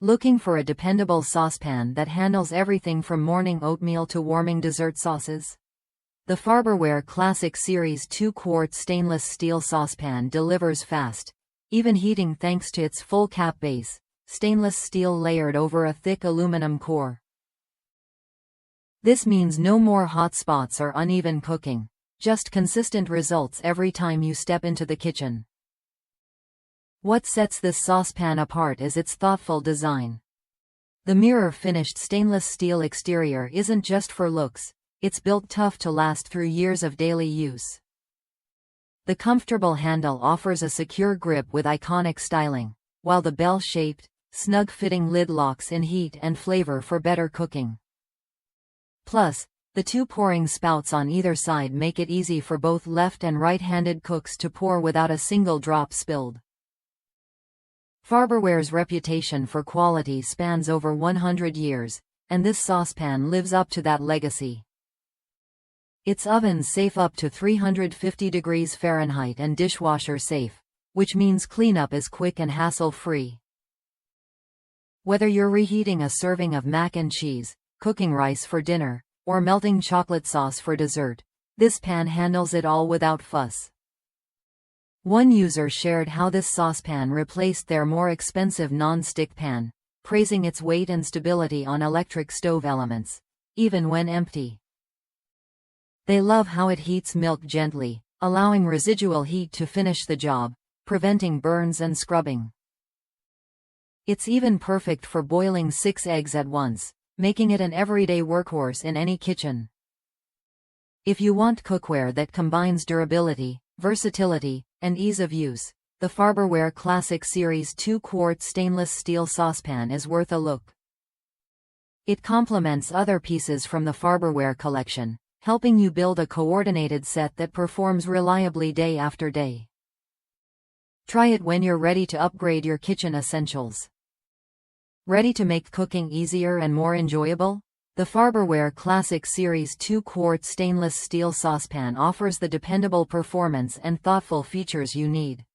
Looking for a dependable saucepan that handles everything from morning oatmeal to warming dessert sauces? The Farberware Classic Series 2-quart stainless steel saucepan delivers fast, even heating thanks to its full cap base, stainless steel layered over a thick aluminum core. This means no more hot spots or uneven cooking, just consistent results every time you step into the kitchen. What sets this saucepan apart is its thoughtful design. The mirror-finished stainless steel exterior isn't just for looks, it's built tough to last through years of daily use. The comfortable handle offers a secure grip with iconic styling, while the bell-shaped, snug-fitting lid locks in heat and flavor for better cooking. Plus, the two pouring spouts on either side make it easy for both left and right-handed cooks to pour without a single drop spilled. Farberware's reputation for quality spans over 100 years, and this saucepan lives up to that legacy. It's oven-safe up to 350 degrees Fahrenheit and dishwasher-safe, which means cleanup is quick and hassle-free. Whether you're reheating a serving of mac and cheese, cooking rice for dinner, or melting chocolate sauce for dessert, this pan handles it all without fuss. One user shared how this saucepan replaced their more expensive non-stick pan, praising its weight and stability on electric stove elements, even when empty. They love how it heats milk gently, allowing residual heat to finish the job, preventing burns and scrubbing. It's even perfect for boiling 6 eggs at once, making it an everyday workhorse in any kitchen. If you want cookware that combines durability, versatility, and ease of use, the Farberware Classic Series 2-quart stainless steel saucepan is worth a look. It complements other pieces from the Farberware collection, helping you build a coordinated set that performs reliably day after day. Try it when you're ready to upgrade your kitchen essentials. Ready to make cooking easier and more enjoyable? The Farberware Classic Series 2-quart stainless steel saucepan offers the dependable performance and thoughtful features you need.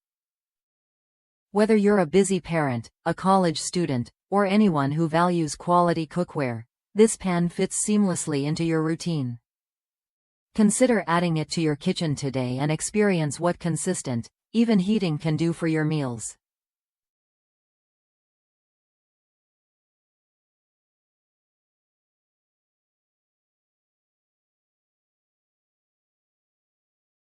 Whether you're a busy parent, a college student, or anyone who values quality cookware, this pan fits seamlessly into your routine. Consider adding it to your kitchen today and experience what consistent, even heating can do for your meals.